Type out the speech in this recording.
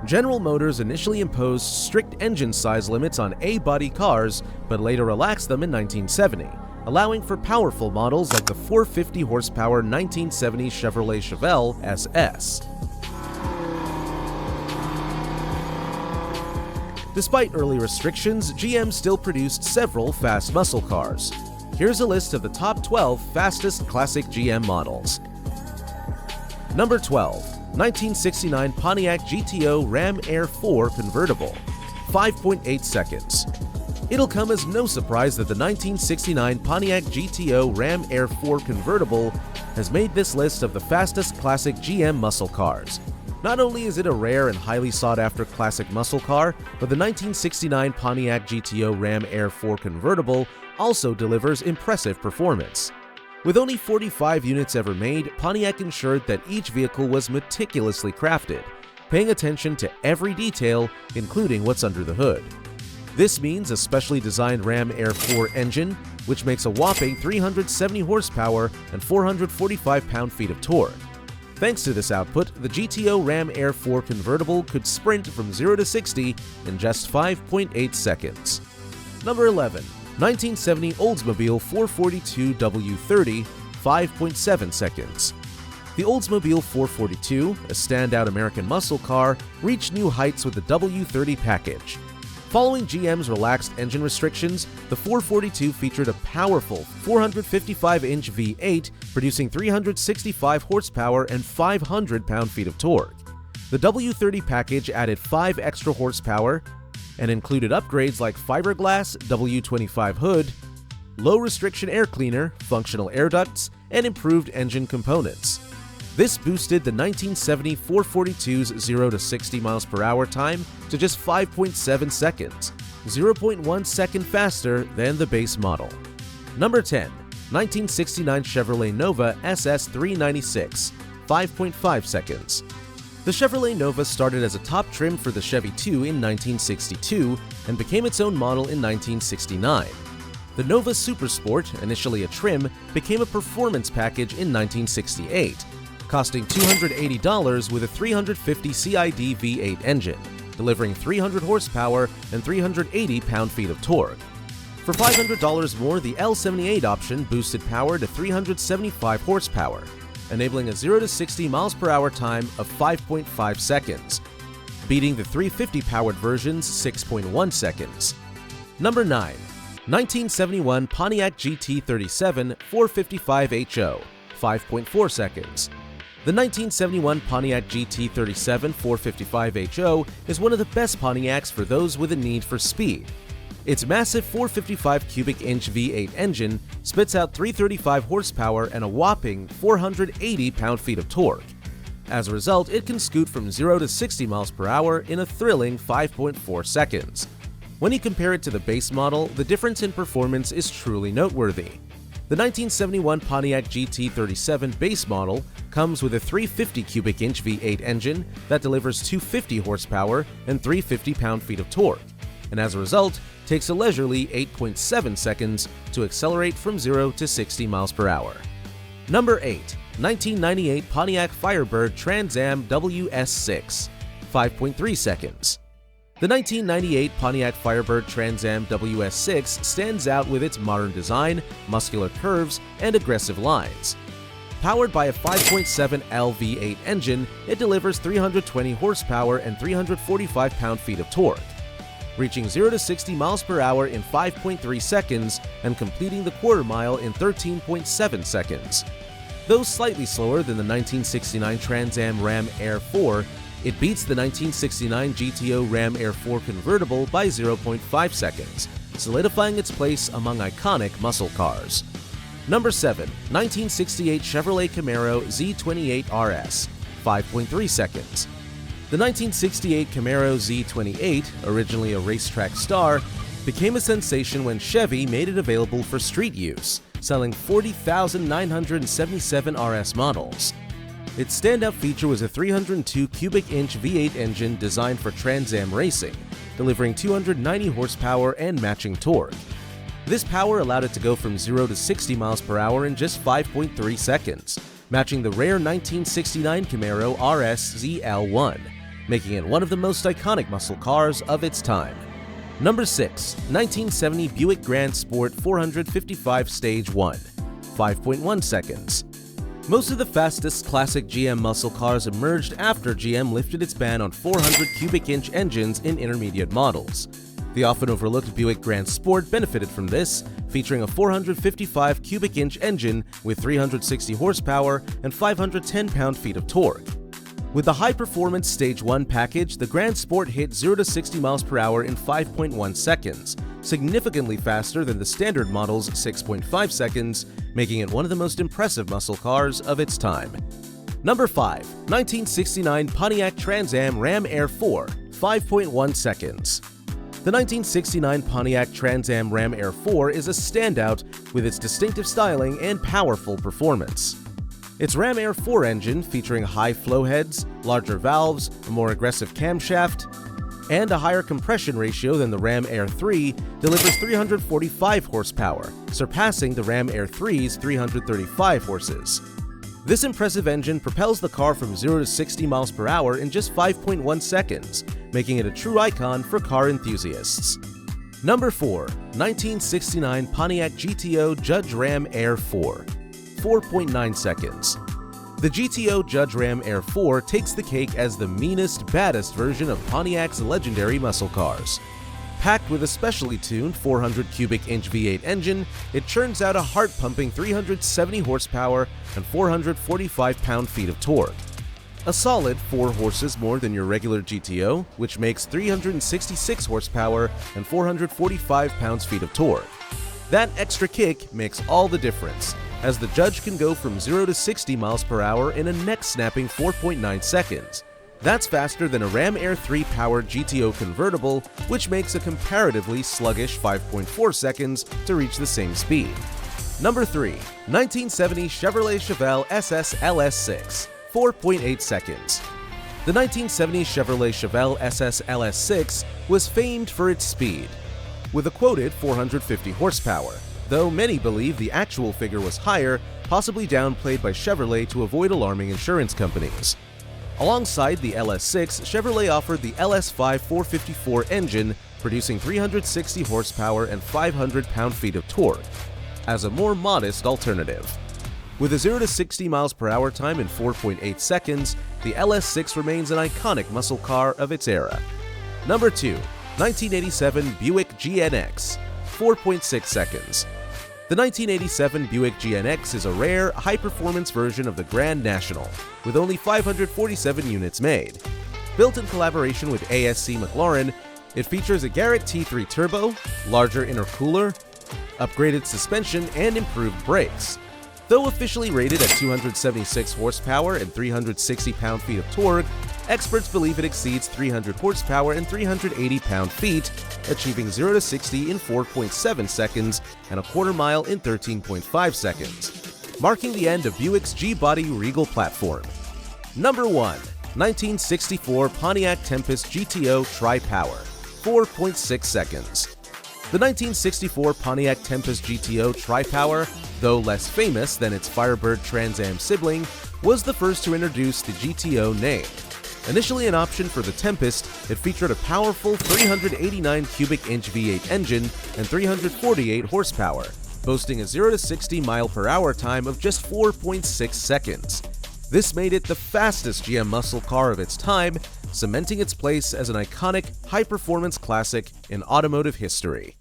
General Motors initially imposed strict engine size limits on A-body cars, but later relaxed them in 1970, allowing for powerful models like the 450 horsepower 1970 Chevrolet Chevelle SS. Despite early restrictions, GM still produced several fast muscle cars. Here's a list of the top 12 fastest classic GM models. Number 12. 1969 Pontiac GTO Ram Air 4 convertible, 5.8 seconds. It'll come as no surprise that the 1969 Pontiac GTO Ram Air 4 convertible has made this list of the fastest classic GM muscle cars. Not only is it a rare and highly sought-after classic muscle car, but the 1969 Pontiac GTO Ram Air 4 convertible also delivers impressive performance. With only 45 units ever made, Pontiac ensured that each vehicle was meticulously crafted, paying attention to every detail, including what's under the hood. This means a specially designed Ram Air 4 engine, which makes a whopping 370 horsepower and 445 pound-feet of torque. Thanks to this output, the GTO Ram Air 4 convertible could sprint from 0 to 60 in just 5.8 seconds. Number 11. 1970 Oldsmobile 442 W30, 5.7 seconds. The Oldsmobile 442, a standout American muscle car, reached new heights with the W30 package. Following GM's relaxed engine restrictions, the 442 featured a powerful 455-inch V8 producing 365 horsepower and 500 pound-feet of torque. The W30 package added 5 extra horsepower and included upgrades like fiberglass W25 hood, low-restriction air cleaner, functional air ducts, and improved engine components. This boosted the 1970 442's 0 to 60 miles per hour time to just 5.7 seconds, 0.1 second faster than the base model. Number 10. 1969 Chevrolet Nova SS 396, 5.5 seconds. The Chevrolet Nova started as a top trim for the Chevy 2 in 1962 and became its own model in 1969. The Nova Super Sport, initially a trim, became a performance package in 1968, costing $280 with a 350 CID V8 engine, delivering 300 horsepower and 380 pound-feet of torque. For $500 more, the L78 option boosted power to 375 horsepower, enabling a 0 to 60 miles per hour time of 5.5 seconds, beating the 350 powered version's 6.1 seconds. Number 9. 1971 Pontiac GT37 455HO, 5.4 seconds. The 1971 Pontiac GT37 455HO is one of the best Pontiacs for those with a need for speed. Its massive 455 cubic inch V8 engine spits out 335 horsepower and a whopping 480 pound-feet of torque. As a result, it can scoot from 0 to 60 miles per hour in a thrilling 5.4 seconds. When you compare it to the base model, the difference in performance is truly noteworthy. The 1971 Pontiac GT37 base model comes with a 350 cubic inch V8 engine that delivers 250 horsepower and 350 pound-feet of torque, and as a result, takes a leisurely 8.7 seconds to accelerate from 0 to 60 miles per hour. Number 8. 1998 Pontiac Firebird Trans Am WS6, 5.3 seconds. The 1998 Pontiac Firebird Trans Am WS6 stands out with its modern design, muscular curves, and aggressive lines. Powered by a 5.7L V8 engine, it delivers 320 horsepower and 345 pound-feet of torque, reaching 0 to 60 miles per hour in 5.3 seconds and completing the quarter mile in 13.7 seconds. Though slightly slower than the 1969 Trans Am Ram Air 4, it beats the 1969 GTO Ram Air 4 convertible by 0.5 seconds, solidifying its place among iconic muscle cars. Number 7. 1968 Chevrolet Camaro Z28 RS, 5.3 seconds. The 1968 Camaro Z28, originally a racetrack star, became a sensation when Chevy made it available for street use, selling 40,977 RS models. Its standout feature was a 302 cubic inch V8 engine designed for Trans Am racing, delivering 290 horsepower and matching torque. This power allowed it to go from 0 to 60 miles per hour in just 5.3 seconds, matching the rare 1969 Camaro RS ZL1, making it one of the most iconic muscle cars of its time. Number 6. 1970 Buick Grand Sport 455 Stage 1, 5.1 seconds. Most of the fastest classic GM muscle cars emerged after GM lifted its ban on 400 cubic inch engines in intermediate models. The often overlooked Buick Grand Sport benefited from this, featuring a 455 cubic inch engine with 360 horsepower and 510 pound-feet of torque. With the high-performance Stage 1 package, the Grand Sport hit 0 to 60 miles per hour in 5.1 seconds, significantly faster than the standard model's 6.5 seconds, making it one of the most impressive muscle cars of its time. Number 5. 1969 Pontiac Trans Am Ram Air 4, 5.1 seconds. The 1969 Pontiac Trans Am Ram Air 4 is a standout with its distinctive styling and powerful performance. Its Ram Air 4 engine, featuring high flow heads, larger valves, a more aggressive camshaft, and a higher compression ratio than the Ram Air 3, delivers 345 horsepower, surpassing the Ram Air 3's 335 horses. This impressive engine propels the car from 0 to 60 miles per hour in just 5.1 seconds, making it a true icon for car enthusiasts. Number 4. 1969 Pontiac GTO Judge Ram Air 4, 4.9 seconds. The GTO Judge Ram Air 4 takes the cake as the meanest, baddest version of Pontiac's legendary muscle cars. Packed with a specially tuned 400 cubic inch V8 engine, it churns out a heart-pumping 370 horsepower and 445 pound-feet of torque. A solid 4 horses more than your regular GTO, which makes 366 horsepower and 445 pounds-feet of torque. That extra kick makes all the difference, as the Judge can go from 0 to 60 miles per hour in a neck-snapping 4.9 seconds. That's faster than a Ram Air 3 powered GTO convertible, which makes a comparatively sluggish 5.4 seconds to reach the same speed. Number 3. 1970 Chevrolet Chevelle SS LS6, 4.8 seconds. The 1970 Chevrolet Chevelle SS LS6 was famed for its speed, with a quoted 450 horsepower, though many believe the actual figure was higher, possibly downplayed by Chevrolet to avoid alarming insurance companies. Alongside the LS6, Chevrolet offered the LS5 454 engine, producing 360 horsepower and 500 pound-feet of torque, as a more modest alternative. With a 0 to 60 miles per hour time in 4.8 seconds, the LS6 remains an iconic muscle car of its era. Number 2. 1987 Buick GNX, 4.6 seconds. The 1987 Buick GNX is a rare, high-performance version of the Grand National, with only 547 units made. Built in collaboration with ASC McLaren, it features a Garrett T3 turbo, larger intercooler, upgraded suspension, and improved brakes. Though officially rated at 276 horsepower and 360 pound-feet of torque, experts believe it exceeds 300 horsepower and 380 pound-feet, achieving 0 to 60 in 4.7 seconds and a quarter mile in 13.5 seconds, marking the end of Buick's G-Body Regal platform. Number 1. 1964 Pontiac Tempest GTO Tri-Power, 4.6 seconds. The 1964 Pontiac Tempest GTO Tri-Power, though less famous than its Firebird Trans Am sibling, was the first to introduce the GTO name. Initially an option for the Tempest, it featured a powerful 389 cubic inch V8 engine and 348 horsepower, boasting a 0 to 60 mile per hour time of just 4.6 seconds. This made it the fastest GM muscle car of its time, cementing its place as an iconic, high-performance classic in automotive history.